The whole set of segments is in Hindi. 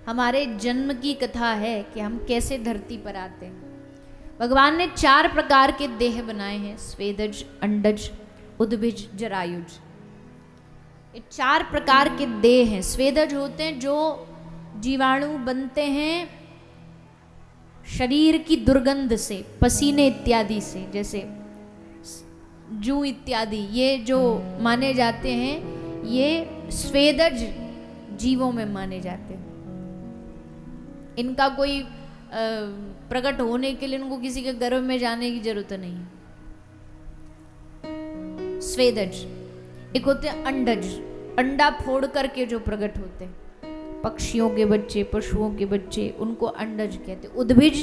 हमारे जन्म की कथा है कि हम कैसे धरती पर आते हैं। भगवान ने 4 प्रकार के देह बनाए हैं, स्वेदज, अंडज, उद्भिज, जरायुज। ये 4 प्रकार के देह हैं। स्वेदज होते हैं जो जीवाणु बनते हैं शरीर की दुर्गंध से, पसीने इत्यादि से, जैसे जूं इत्यादि, ये जो माने जाते हैं ये स्वेदज जीवों में माने जाते हैं। इनका कोई प्रकट होने के लिए उनको किसी के गर्भ में जाने की जरूरत नहीं है। स्वेदज। एक होते हैं अंडज, अंडा फोड़ करके जो प्रकट होते हैं, पक्षियों के बच्चे, पशुओं के बच्चे, उनको अंडज कहते हैं। उद्भिज,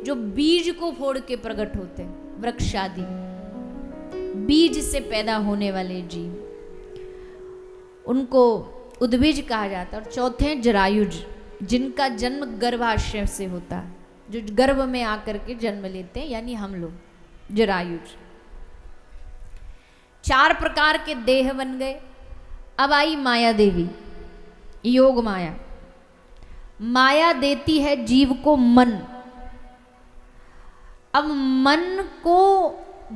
जो बीज को फोड़ के प्रकट होते हैं, वृक्ष आदि, बीज से पैदा होने वाले जीव, उनको उद्भिज कहा जाता है। और चौथे हैं जरायुज, जिनका जन्म गर्भाशय से होता है, जो गर्भ में आकर के जन्म लेते हैं, यानी हम लोग, जरायुज। 4 प्रकार के देह बन गए। अब आई माया देवी, योग माया। माया देती है जीव को मन। अब मन को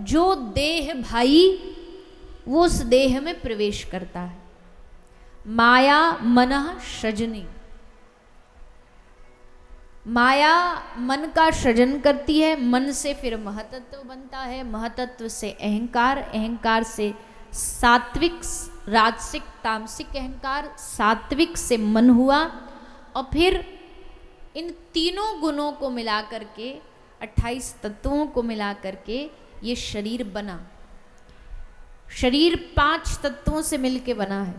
जो देह भाई वो उस देह में प्रवेश करता है। माया मनः सृजनी। माया मन का सृजन करती है, मन से फिर महतत्व बनता है, महतत्व से अहंकार, अहंकार से सात्विक, राजसिक, तामसिक अहंकार, सात्विक से मन हुआ, और फिर इन तीनों गुणों को मिला करके, 28 तत्वों को मिला करके ये शरीर बना। शरीर 5 तत्वों से मिलके बना है।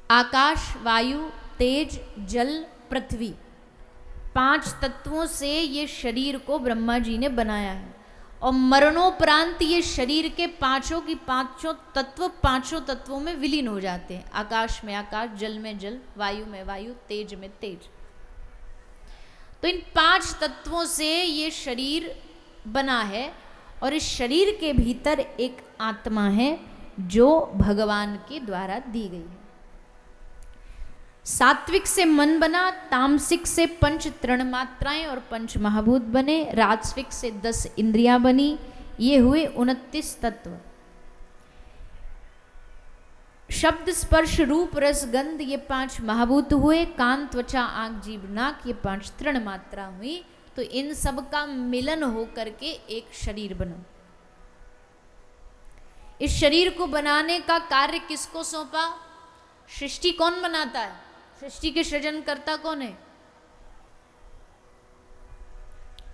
आकाश, वायु, तेज, जल, पृथ्वी, 5 तत्वों से ये शरीर को ब्रह्मा जी ने बनाया है। और मरणोपरांत ये शरीर के पांचों तत्व 5 तत्वों में विलीन हो जाते हैं। आकाश में आकाश, जल में जल, वायु में वायु, तेज में तेज। तो इन 5 तत्वों से ये शरीर बना है। और इस शरीर के भीतर एक आत्मा है जो भगवान के द्वारा दी गई है। सात्विक से मन बना, तामसिक से 5 तृणमात्राएं और 5 महाभूत बने, राजसिक से 10 इंद्रियां बनी। ये हुए 29 तत्व। शब्द, स्पर्श, रूप, रस, गंध, ये 5 महाभूत हुए। कान, त्वचा, आंख, जीभ, नाक, ये 5 तृणमात्रा हुई। तो इन सब का मिलन हो करके एक शरीर बना। इस शरीर को बनाने का कार्य किसको सौंपा? सृष्टि कौन बनाता है? सृष्टि के सृजन करता कौन है?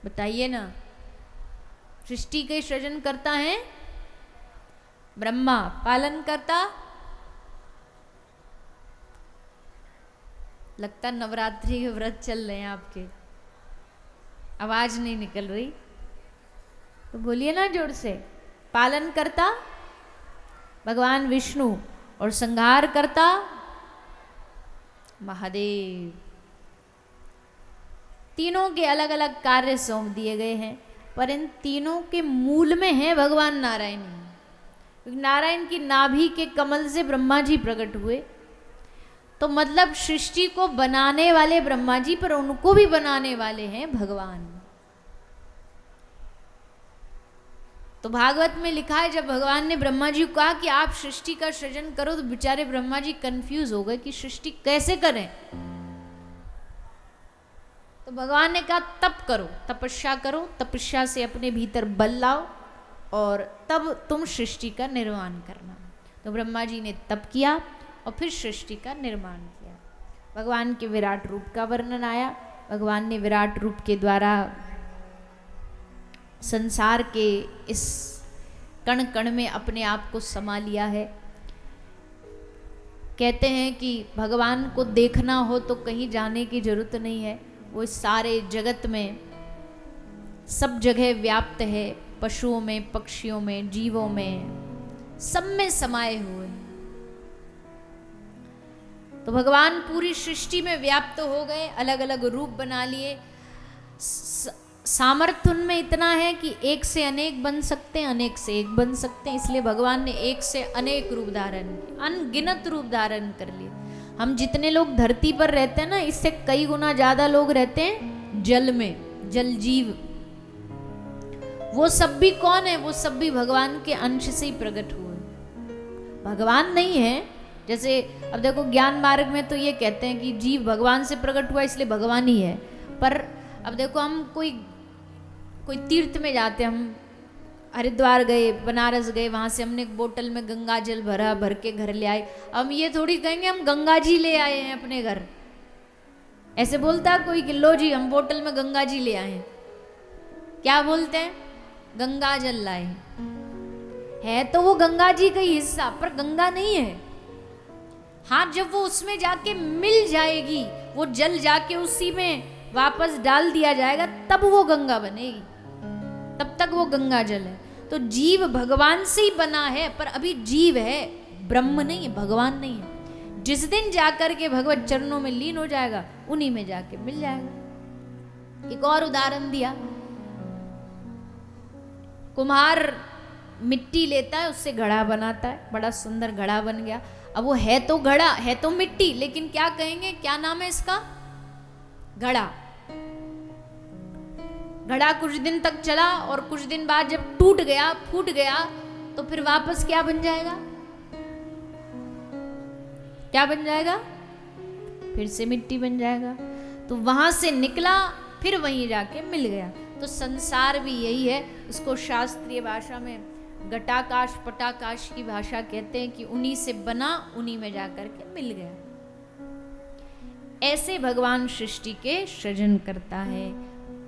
बताइए ना। सृष्टि के सृजन करता है ब्रह्मा। पालन करता, लगता नवरात्रि के व्रत चल रहे हैं आपके, आवाज नहीं निकल रही तो बोलिए ना जोर से। पालन करता भगवान विष्णु और संहार करता महादेव। तीनों के अलग अलग कार्य सौंप दिए गए हैं, पर इन तीनों के मूल में है भगवान नारायण। नारायण की नाभि के कमल से ब्रह्मा जी प्रकट हुए। तो मतलब सृष्टि को बनाने वाले ब्रह्मा जी, पर उनको भी बनाने वाले हैं भगवान। तो भागवत में लिखा है, जब भगवान ने ब्रह्मा जी को कहा कि आप सृष्टि का सृजन करो, तो बेचारे ब्रह्मा जी कंफ्यूज हो गए कि सृष्टि कैसे करें। तो भगवान ने कहा तप करो, तपस्या करो, तपस्या से अपने भीतर बल लाओ और तब तुम सृष्टि का निर्माण करना। तो ब्रह्मा जी ने तप किया और फिर सृष्टि का निर्माण किया। भगवान के विराट रूप का वर्णन आया। भगवान ने विराट रूप के द्वारा संसार के इस कण कण में अपने आप को समा लिया है। कहते हैं कि भगवान को देखना हो तो कहीं जाने की जरूरत नहीं है, वो इस सारे जगत में सब जगह व्याप्त है। पशुओं में, पक्षियों में, जीवों में, सब में समाये हुए हैं। तो भगवान पूरी सृष्टि में व्याप्त हो गए, अलग अलग रूप बना लिए। सामर्थ्य उनमें इतना है कि एक से अनेक बन सकते हैं, अनेक से एक बन सकते हैं। इसलिए भगवान ने एक से अनेक रूप धारण किए, अनगिनत रूप धारण कर लिए। हम जितने लोग धरती पर रहते हैं ना, इससे कई गुना ज्यादा लोग रहते हैं जल में, जल जीव। वो सब भी कौन है? वो सब भी भगवान के अंश से ही प्रकट हुए, भगवान नहीं है। जैसे अब देखो ज्ञान मार्ग में तो ये कहते हैं कि जीव भगवान से प्रकट हुआ इसलिए भगवान ही है। पर अब देखो हम कोई तीर्थ में जाते हैं, हम हरिद्वार गए, बनारस गए, वहां से हमने एक बोतल में गंगा जल भर के घर ले आए। हम ये थोड़ी कहेंगे हम गंगा जी ले आए हैं अपने घर। ऐसे बोलता कोई कि लो जी हम बोतल में गंगा जी ले आए हैं। क्या बोलते हैं? गंगा जल लाए। है तो वो गंगा जी का ही हिस्सा, पर गंगा नहीं है। हाँ, जब वो उसमें जाके मिल जाएगी, वो जल जाके उसी में वापस डाल दिया जाएगा, तब वो गंगा बनेगी। तब तक वो गंगा जल है। तो जीव भगवान से ही बना है, पर अभी जीव है, ब्रह्म नहीं है, भगवान नहीं है। जिस दिन जाकर के भगवत चरणों में लीन हो जाएगा, उन्हीं में जाके मिल जाएगा। एक और उदाहरण दिया, कुम्हार मिट्टी लेता है, उससे घड़ा बनाता है, बड़ा सुंदर घड़ा बन गया। अब वो है तो घड़ा, है तो मिट्टी, लेकिन क्या कहेंगे, क्या नाम है इसका? घड़ा। घड़ा कुछ दिन तक चला और कुछ दिन बाद जब टूट गया, फूट गया, तो फिर वापस क्या बन जाएगा? क्या बन जाएगा? फिर से मिट्टी बन जाएगा। तो वहां से निकला, फिर वहीं जाके मिल गया। तो संसार भी यही है। इसको शास्त्रीय भाषा में घटाकाश पटाकाश की भाषा कहते हैं कि उन्हीं से बना, उन्हीं में जाकर के मिल गया। ऐसे भगवान सृष्टि के सृजन करता है,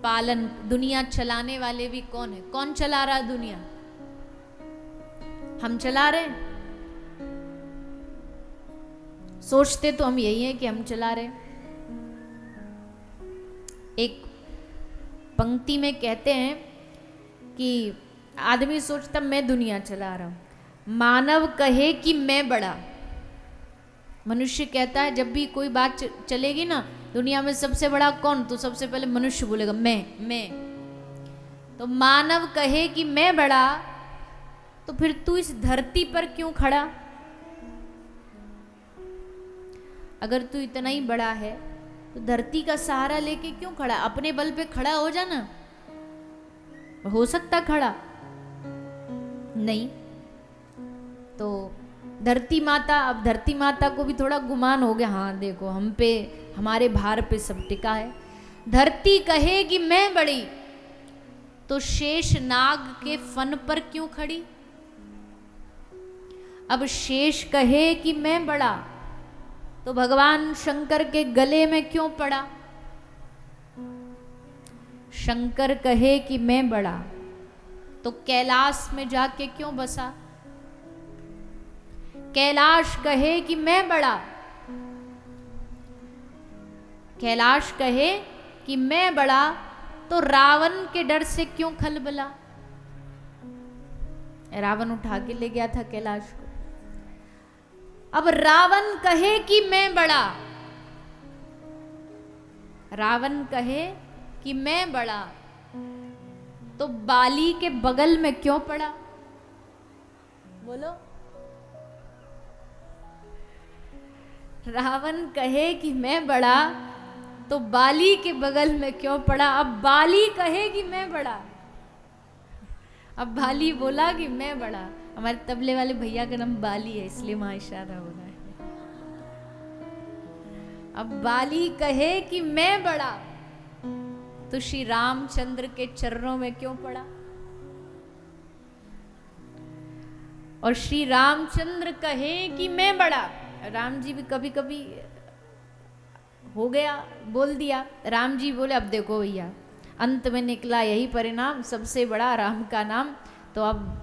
पालन। दुनिया चलाने वाले भी कौन है? कौन चला रहा है दुनिया? हम चला रहे हैं। सोचते तो हम यही है कि हम चला रहे। एक पंक्ति में कहते हैं कि आदमी सोचता मैं दुनिया चला रहा हूं, मानव कहे कि मैं बड़ा। मनुष्य कहता है जब भी कोई बात चलेगी ना, दुनिया में सबसे बड़ा कौन, तो सबसे पहले मनुष्य बोलेगा मैं। तो मानव कहे कि मैं बड़ा, तो फिर तू इस धरती पर क्यों खड़ा? अगर तू इतना ही बड़ा है तो धरती का सहारा लेके क्यों खड़ा? अपने बल पे खड़ा हो जाना। हो सकता खड़ा नहीं तो धरती माता, अब धरती माता को भी थोड़ा गुमान हो गया, हाँ देखो हम पे, हमारे भार पे सब टिका है। धरती कहे कि मैं बड़ी, तो शेष नाग के फन पर क्यों खड़ी? अब शेष कहे कि मैं बड़ा, तो भगवान शंकर के गले में क्यों पड़ा? शंकर कहे कि मैं बड़ा, तो कैलाश में जाके क्यों बसा? कैलाश कहे कि मैं बड़ा, कैलाश कहे कि मैं बड़ा, तो रावण के डर से क्यों खलबला? रावण उठा के ले गया था कैलाश को। अब रावण कहे कि मैं बड़ा, रावण कहे कि मैं बड़ा, तो बाली के बगल में क्यों पड़ा? बोलो। रावण कहे कि मैं बड़ा, तो बाली के बगल में क्यों पड़ा? अब बाली कहे कि मैं बड़ा, अब बाली बोला कि मैं बड़ा। हमारे तबले वाले भैया का नाम बाली है, इसलिए वहां इशारा हो रहा है। अब बाली कहे कि मैं बड़ा, तो श्री रामचंद्र के चरणों में क्यों पड़ा? और श्री रामचंद्र कहे कि मैं बड़ा, राम जी भी कभी कभी हो गया, बोल दिया। राम जी बोले अब देखो भैया, अंत में निकला यही परिणाम, सबसे बड़ा राम का नाम, तो अब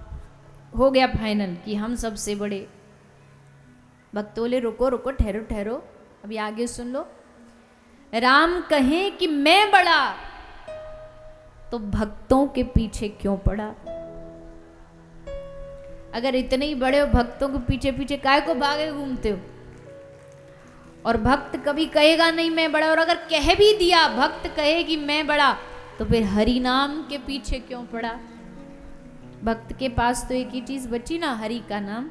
हो गया फाइनल कि हम सबसे बड़े। भक्त बोले रुको रुको, ठहरो ठहरो, अभी आगे सुन लो। राम कहे कि मैं बड़ा, तो भक्तों के पीछे क्यों पड़ा? अगर इतने ही बड़े हो, भक्तों के पीछे पीछे काहे को भागे घूमते हो? और भक्त कभी कहेगा नहीं मैं बड़ा, और अगर कह भी दिया, भक्त कहे कि मैं बड़ा, तो फिर हरि नाम के पीछे क्यों पड़ा? भक्त के पास तो एक ही चीज बची ना, हरि का नाम।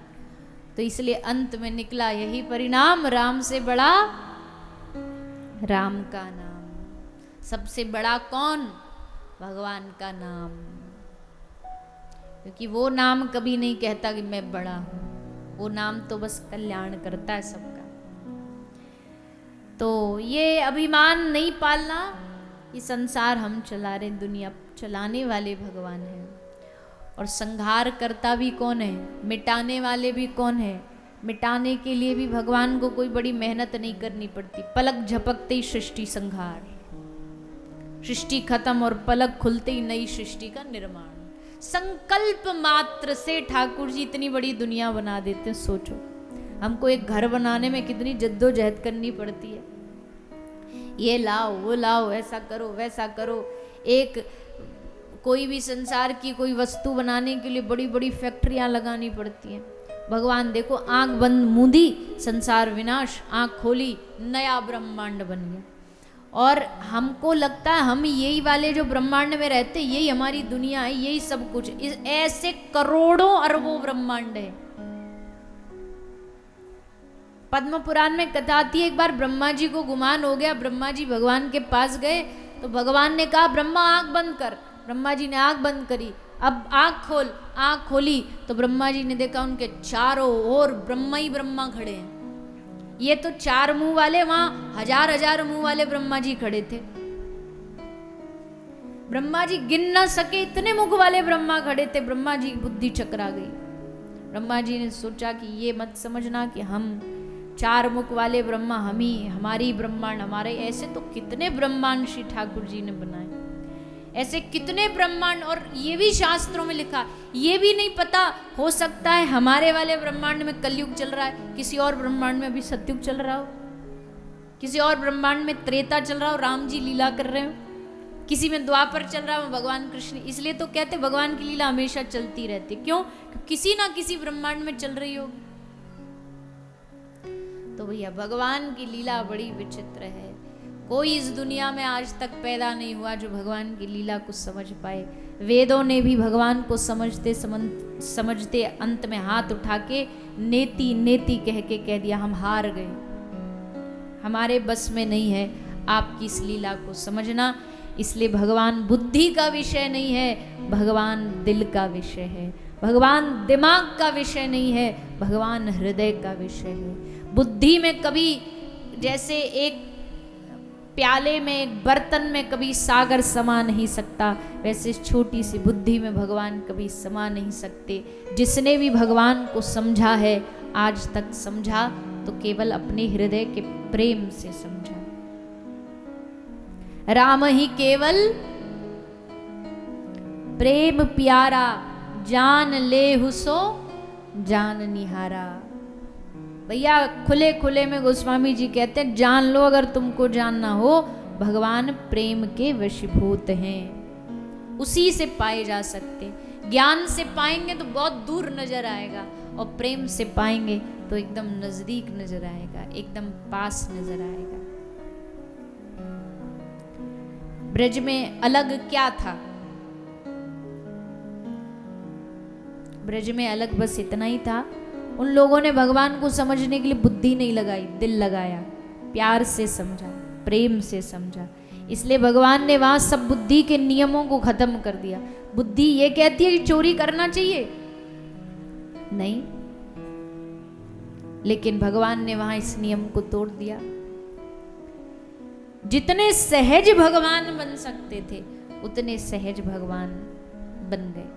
तो इसलिए अंत में निकला यही परिणाम, राम से बड़ा राम का नाम। सबसे बड़ा कौन? भगवान का नाम। क्योंकि वो नाम कभी नहीं कहता कि मैं बड़ा हूं, वो नाम तो बस कल्याण करता है सबका। तो ये अभिमान नहीं पालना, ये संसार हम चला रहे, दुनिया चलाने वाले भगवान हैं। और संहार करता भी कौन है? मिटाने वाले भी कौन है? मिटाने के लिए भी भगवान को कोई बड़ी मेहनत नहीं करनी पड़ती, पलक झपकते ही सृष्टि संहार, सृष्टि खत्म और पलक खुलते ही नई सृष्टि का निर्माण। संकल्प मात्र से ठाकुर जी इतनी बड़ी दुनिया बना देते हैं। सोचो, हमको एक घर बनाने में कितनी जद्दोजहद करनी पड़ती है, ये लाओ वो लाओ, ऐसा करो वैसा करो। एक कोई भी संसार की कोई वस्तु बनाने के लिए बड़ी बड़ी फैक्ट्रियां लगानी पड़ती हैं। भगवान देखो, आंख बंद मूंदी संसार विनाश, आंख खोली नया ब्रह्मांड बन गया। और हमको लगता है हम यही वाले जो ब्रह्मांड में रहते, यही हमारी दुनिया है, यही सब कुछ। ऐसे करोड़ों अरबों ब्रह्मांड है। पद्म पुराण में कथा आती है, एक बार ब्रह्मा जी को गुमान हो गया, ब्रह्मा जी भगवान के पास गए तो भगवान ने कहा ब्रह्मा आंख बंद कर। ब्रह्मा जी ने आंख बंद करी, अब आंख खोल। आंख खोली तो ब्रह्मा जी ने देखा उनके चारों ओर ब्रह्मा ही ब्रह्मा खड़े हैं। ये तो 4 मुंह वाले, वहां हजार हजार मुंह वाले ब्रह्मा जी खड़े थे। ब्रह्मा जी गिन न सके, इतने मुख वाले ब्रह्मा खड़े थे। ब्रह्मा जी की बुद्धि चकरा गई। ब्रह्मा जी ने सोचा कि ये मत समझना कि हम 4 मुख वाले ब्रह्मा हम ही, हमारी ब्रह्मांड हमारे, ऐसे तो कितने ब्रह्मांड श्री ठाकुर जी ने बनाए, ऐसे कितने ब्रह्मांड। और ये भी शास्त्रों में लिखा, ये भी नहीं पता, हो सकता है हमारे वाले ब्रह्मांड में कलयुग चल रहा है, किसी और ब्रह्मांड में अभी सतयुग चल रहा हो, किसी और ब्रह्मांड में त्रेता चल रहा हो, राम जी लीला कर रहे हो, किसी में द्वापर चल रहा हो, भगवान कृष्ण। इसलिए तो कहते भगवान की लीला हमेशा चलती रहती। क्यों? किसी ना किसी ब्रह्मांड में चल रही होगी। तो भैया भगवान की लीला बड़ी विचित्र है। कोई इस दुनिया में आज तक पैदा नहीं हुआ जो भगवान की लीला को समझ पाए। वेदों ने भी भगवान को समझते अंत में हाथ उठा के नेति नेति कह के कह दिया, हम हार गए, हमारे बस में नहीं है आपकी इस लीला को समझना। इसलिए भगवान बुद्धि का विषय नहीं है, भगवान दिल का विषय है। भगवान दिमाग का विषय नहीं है, भगवान हृदय का विषय है। बुद्धि में कभी, जैसे एक प्याले में, एक बर्तन में कभी सागर समा नहीं सकता, वैसे छोटी सी बुद्धि में भगवान कभी समा नहीं सकते। जिसने भी भगवान को समझा है, आज तक समझा तो केवल अपने हृदय के प्रेम से समझा। राम ही केवल प्रेम प्यारा, जान ले हुसो जान निहारा। भैया खुले खुले में गोस्वामी जी कहते हैं, जान लो अगर तुमको जानना हो, भगवान प्रेम के वशीभूत हैं, उसी से पाए जा सकते। ज्ञान से पाएंगे तो बहुत दूर नजर आएगा, और प्रेम से पाएंगे तो एकदम नजदीक नजर आएगा, एकदम पास नजर आएगा। ब्रज में अलग क्या था? ब्रज में अलग बस इतना ही था, उन लोगों ने भगवान को समझने के लिए बुद्धि नहीं लगाई, दिल लगाया, प्यार से समझा, प्रेम से समझा। इसलिए भगवान ने वहां सब बुद्धि के नियमों को खत्म कर दिया। बुद्धि ये कहती है कि चोरी करना चाहिए, नहीं, लेकिन भगवान ने वहां इस नियम को तोड़ दिया। जितने सहज भगवान बन सकते थे, उतने सहज भगवान बन गए।